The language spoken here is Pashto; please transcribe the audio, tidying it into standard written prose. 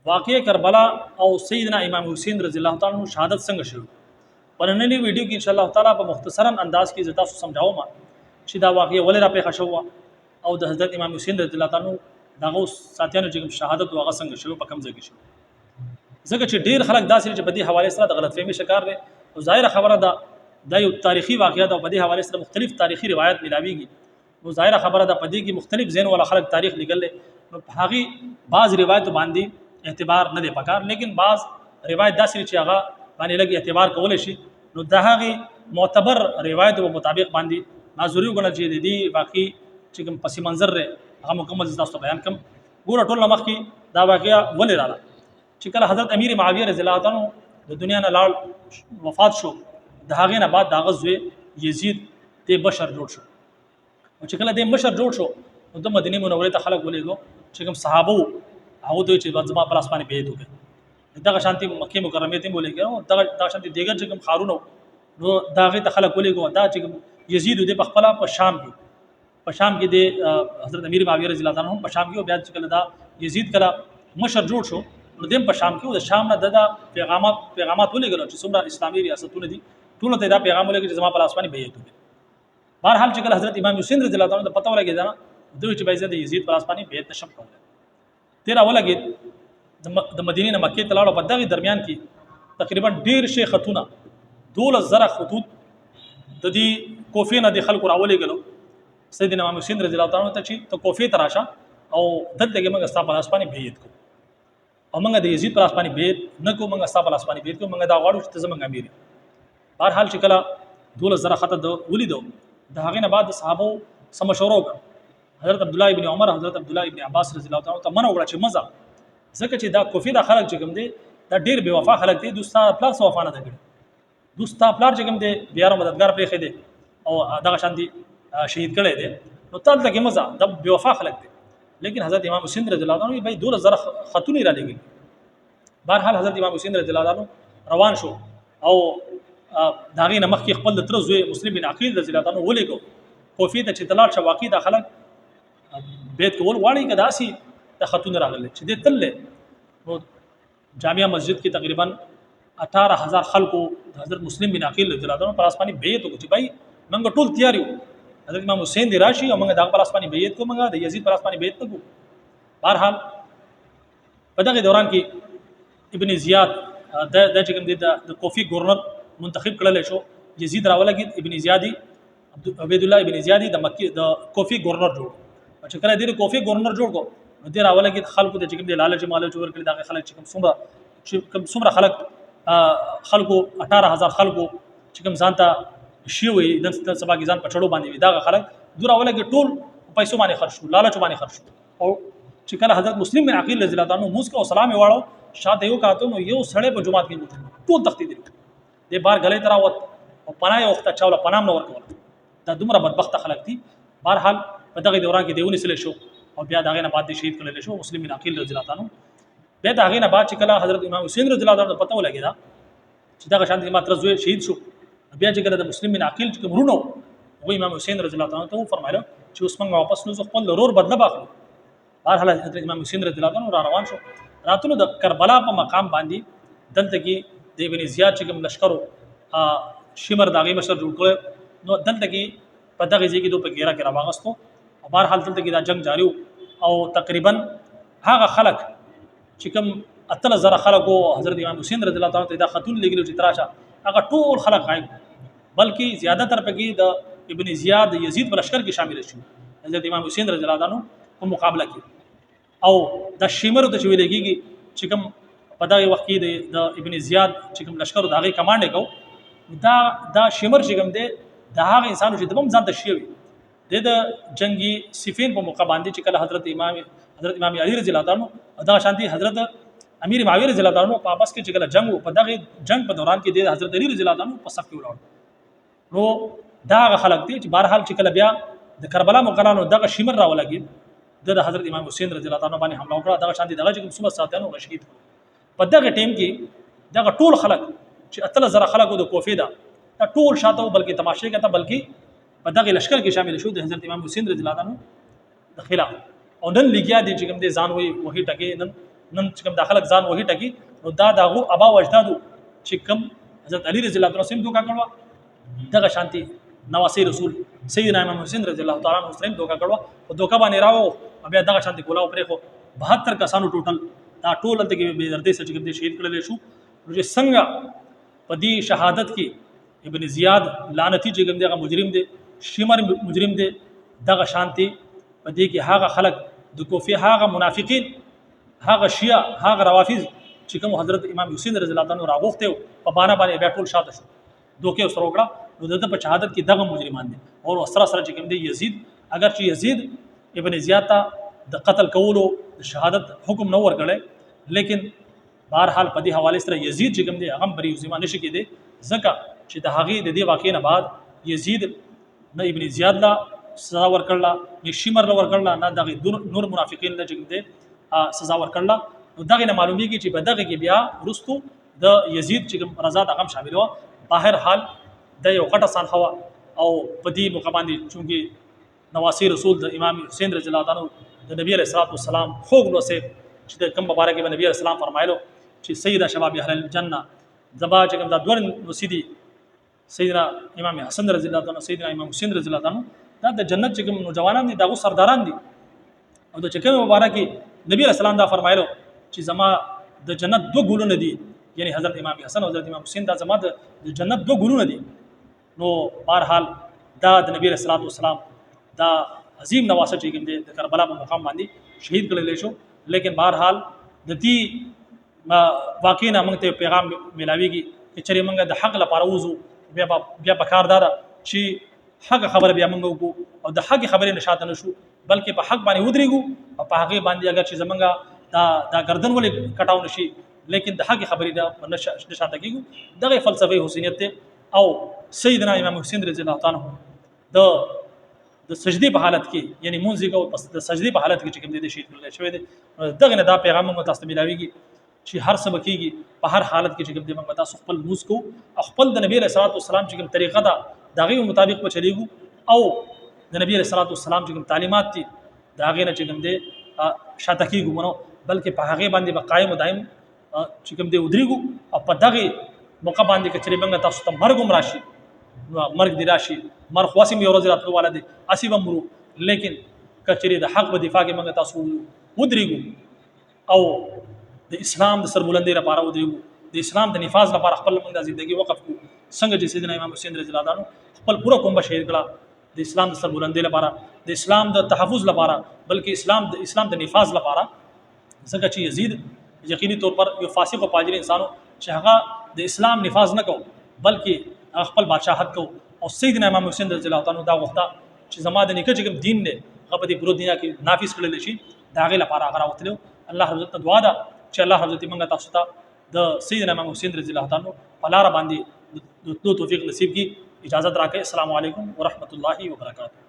واقع کربلا او سیدنا امام حسین رضی الله تعالی عنہ شهادت څنګه شو. په نننی ویډیو کې ان شاء الله تعالی په مختصرا انداز کې زه تاسو سمجھاوم چې دا واقع ولې را پیښ شو او د حضرت امام حسین رضی الله تعالی عنہ دغه ساتيانو چې شهادت واغه څنګه شو په کوم ځای کې شو. ځکه چې ډیر خلک داسې چې په دې حواله سره د غلطفهمي شکار دي او ظاهر خبره ده د یو تاریخي واقعیت او په دې حواله سره مختلف تاریخي روایت ملاويږي. نو ظاهر خبره ده په دې کې مختلف ذهن ولا خلک تاریخ لیکل نو هغه بعض روایت باندې اعتبار نه دی پکار، لیکن بعض روایت داسې چې هغه باندې لګي اعتبار کول شي. نو د هغه معتبر روایت په مطابق باندې ما ضروري ګڼل چې د دې واقعي چې کوم پس منظر هغه مکمل تاسو بیان کوم. ګوره ټول مخکې دا واقعیا ولې رااله چې کله حضرت امیر معاویه رضی الله تعالی عنہ د دنیا نه لاړ وفات شو، د هغې نه بعد دغه زوی یزید د بشر جوړ شو. او چې کله د بشر جوړ شو نو د مدینه منورې ته خلک ولېږو چې کوم صحابه هغه دوی چې زما پر اسمانه بیعت وکړي دغه شانتي مکه مکرمه ته ولېږو دغه شانتي دیګر چې کوم خارونو نو دغه ته خلک ولېږو دا چې یزید د خپل په شام کې د حضرت امیر معاویه رضی الله عنه په شام کې بیا چې کله دا یزید کله مشر جوړ شو نو دیم په شام کې د شام نه د پیغامات ولېږل چې څومره اسلامي ریاستونه دي ټول ته دا پیغام ولېږي چې زما پر اسمانه بیعت وکړي. بهرحال چې کله حضرت امام حسین رضی الله عنه ته پته ولګی دا دوی چې باید د یزید پر اسمانه بیعت نشم کولای. تیرا ولګید د مدینه نه مکه ته لاړو په دغه درمیان کې تقریبا ډیر شي خطونه 12000 خطوط د دې کوفې نه د خلکو راولېږلو سیدنا امام حسین رضی الله عنه ته چې ته کوفې ته راشه او دلته کې موږ ستاسو پر اسمانه بیعت کوو او موږ د یزید پر اسمانه بیعت نه کوو، موږ ستاسو پر اسمانه بیعت کوو، موږ دا غواړو چې ته زموږ امیر. بهرحال چې کله 12000 خطه د ولیدو د هغې نه بعد صحابه سم مشوره وکړه. حضرت عبد الله ابن عمر حضرت عبد الله ابن عباس رضی الله تعالی عنہ منو وکړه چې مزه ځکه چې دا کوفې د خلک چې کوم دي دا ډیر بے وفا خلک دي، دوستا پلار سو وفا نه دي، دوستا پلار چې کوم دي بیا مددگار پرې خې دي او دغه شانتي شهید کړي دي نو تل تک مزه د بے وفا خلک دي. لیکن حضرت امام حسین رضی الله عنه بھائی 2000 خاتون را لګي. بهرحال حضرت امام حسین رضی الله عنه روان شو او داغې نه مخکې خپل تر زوی مسلم بن عقیل رضی الله عنه ولېګو کوفې ته چې تلار شو واقع د خلک بیت کول واړی کدا سي د خاتون راغله چې د تل نو جامع مسجد کې تقریبا 18000 خلکو حضرت مسلم بن عقیل رضی الله عنه پر اسماني بیعت وکړي چې بھائی موږ ټول تیار یو حضرت امام حسین دی راشي او موږ د پر اسماني بیعت کوو، موږ د یزید پر اسماني بیعت کوو. بهرحال په دغه دوران کې ابن زیاد د چې کوم د کوفی گورنر منتخب کړل شو، یزید راولګید ابن زیادی عبید الله ابن زیادی د مکی د کوفی گورنر جوړ چې کله د کوفی گورنر جوړ کو نو د راولګید خلکو د چې کوم د لالچ مال چور کړی دغه خلک چې کوم څومره خلک خلکو 18000 خلکو چې کوم ځانته شي وي د سبا کې ځان پچړو باندې دغه خلک دغه راولګید ټول پیسو باندې خرج شو، لالچ باندې خرج شو. او چې کله حضرت مسلم بن عقیل رضی الله عنه موږ کو سلام واړو شاته یو کاتو نو یو سړی په جمعات کې موجود ټول تختی دي د بار غلې تراوت او پناه وخت چاوله پنام نور کول دا دومره بدبخت خلک دي. بهرحال په دغه دوران کې دیونه سره شو او بیا دغه نه بعد شهید کړل شو مسلم بن عقیل رضی الله عنه. بیا دغه نه بعد چې کله حضرت امام حسین رضی الله عنه پته ولګی دا چې دغه شانتي ماتره زوی شهید شو، بیا چې کله د مسلم بن عقیل چې مرونو او امام حسین رضی الله عنه ته فرمایله چې اوس موږ واپس نو خپل ضرور بدله باخلو. بهرحال حضرت امام حسین رضی الله عنه را روان شو، راتلو د کربلا په مقام باندې دلته کې د ابن زیاد چې کوم لشکرو شمر داغي مشر جوړ کړ نو دلته کې په دغه ځای کې دوه په ګیرا کې راوغستو او بهرحال دلته کې دا جنگ جاری او تقریبا هغه خلک چې کوم 18000 خلکو حضرت امام حسین رضی الله عنه ته دا خاتون لګلو چې تراشه هغه ټول خلک غایب، بلکې زیاده تر پکې د ابن زیاد یزید په لشکر کې شامل شو حضرت امام حسین رضی الله عنه په مقابله کې. او د شمر ته ویل کېږي چې کوم په دغه وخت کې د ابن زیاد چې کوم لشکر د هغه کمانډ کو دا شمر چې کوم دی د هغه انسانو چې د بم ځان ته شي د جنگي صفین په موقع باندې چې کله حضرت امام علی رضی الله عنه دا شانتي حضرت امیر معاویه رضی الله عنه په واپس کې چې کله جنگ په دغه جنگ په دوران کې د حضرت علی رضی الله عنه په صف کې ولاړ نو دا خلک دي چې بهرحال چې کله بیا د کربلا مقرانو دغه شمر راولګي د حضرت امام حسین رضی الله عنه باندې حمله وکړه، دغه شانتي دغه کوم صبح ساتنو شهید په دغه ټیم کې دغه ټول خلک چې 18000 خلکو د کوفې دا ټول شاته بلکې تماشې کته بلکې په دغه لشکر کې شامل شو د حضرت امام حسین رضی الله عنه د خلاف او نن لګیا دي چې کوم دي ځان وي وਹੀ ټکي نن نن چې کوم داخله ځان وਹੀ ټکی نو دا داغو ابا او اجدادو چې کوم حضرت علي رضی الله عنه سیم دوکا کړو دغه شانتي نواسی رسول سیدنا امام حسین رضی الله تعالی عنہ سیم دوکا کړو او دوکا باندې راو بیا دغه شانتي کولاو پرې خو 72 کسانو ټوټل دا ټول ته کې به دردې سره چې کوم شهید کړل شو چې څنګه په دې شهادت کې ابن زیاد لعنتی چې کوم دغه مجرم دی شمر مجرم دی دغه شانتي په دې کې هغه خلق د کوفی هغه منافقین هغه شیعه هغه روافض چې کوم حضرت امام حسین رضی الله عنه راغوخته په باندې بیا ټول شاته شو دوکه سره وکړه نو دغه په شهادت کې دغه مجرمان دي او سره سره چې کوم دی یزید اگر چې یزید ابن زیاد ته د قتل کولو د شهادت حکم نو ورکړي لیکن بهرحال په دې حواله سره یزید چې کوم دی هغه بری زمانه نشي کېده ځکه چې د هغه د دې واقعې نه بعد یزید نه ابن زیاد لا سزا ورکړه نه شمر لا ورکړه نه دغه نور منافقین لا چې کوم دی سزا ورکړه نو دغه نه معلومیږي چې په دغه کې بیا رستو د یزید چې کوم رضا دغه شامل و بهر حال د یو غټه سان هوا او په دې موقع باندې چونکی نواسی رسول د امام حسین رضی الله عنه د نبی علیہ الصلوۃ والسلام خوګ نو سه چې د کوم مبارک به نبی علیہ السلام فرمایلو چې سیدا شباب اهل الجنه زبا چې کوم د دوه نصیدی سیدنا امام حسن رضی الله عنه سیدنا امام حسین رضی الله عنه دا د جنت چې کوم نوجوانان دي دغه سرداران دي او د چې کوم مبارک نبی علیہ السلام دا فرمایلو چې زما د جنت دو ګلونه دي یعنی حضرت امام حسن او حضرت امام حسین دا زما د جنت دو ګلونه دي نو بهرحال دا د نبی علیہ الصلوۃ والسلام دا عظیم نواسه چې کوم دی د کربلا په مقام باندې شهید کړل شو لیکن بهرحال د دې واقعي نه موږ ته پیغام ملاويږي چې چېرې موږ د حق لپاره وځو بیا په کار دادا چې حق خبره بیا موږ وکړو او د حق خبرې نشاته نشو بلکې په حق باندې ودرېږو او په هغه باندې اگر چې زمونږ دا گردن ولې کټاو نشي لیکن د حق خبرې دا نشاته کیږو دغه فلسفه حسینیت او سیدنا امام حسین رضی الله تعالی عنہ د سجدي په حالت کې یعنی مونږ کو د سجدي په حالت کې چې کوم دي شهید کړل شوی دی دغه نه دا پیغام موږ تاسو ته ملاويږي چې هر څه بکیږي په هر حالت کې چې کوم دي موږ تاسو خپل موږ کو خپل د نبی رسول الله والسلام چې کوم طریقه دا دغه مطابق په چلیږو او د نبی رسول الله والسلام چې کوم تعلیمات دي داغه نه چې کوم دي شاته کیږو منو بلکې په هغه باندې قائم او دائم چې کوم دي ودرېږو او په دغه موقع باندې چې موږ تاسو ته مرګ راشي مرګ دی راشي مر خواسم یو ورځ راتلو والا دی اسی بمرو لیکن کچری د حق په دفاع کې موږ تاسو ودرېږو او د اسلام د سربلندۍ لپاره ودرېږو د اسلام د نفاذ لپاره خپل موږ د ژوندۍ وقف کو څنګه چې سیدنا امام حسین رضی الله عنه خپل پورا کوم شهید کړه د اسلام د سربلندۍ لپاره د اسلام د تحفظ لپاره بلکې اسلام د نفاذ لپاره څنګه چې یزید یقیني طور پر یو فاسق او فاجر انسانو چې هغه د اسلام نفاذ نه کو بلکې خپل بادشاہت کو او سیدنا امام حسین رضی الله تعالی عنہ دا وخته چې زما د نیکه چې کوم دین دی هغه په دې پرو دنیا کې نافذ کړل شي دا غي لپاره هغه راوتلو الله رب عزت دعا ده چې الله رب عزت موږ تاسو ته د سیدنا امام حسین رضی الله تعالی عنہ په لار باندې د توفیق نصیب کی اجازه راکړي. السلام علیکم ورحمت الله وبرکاتہ.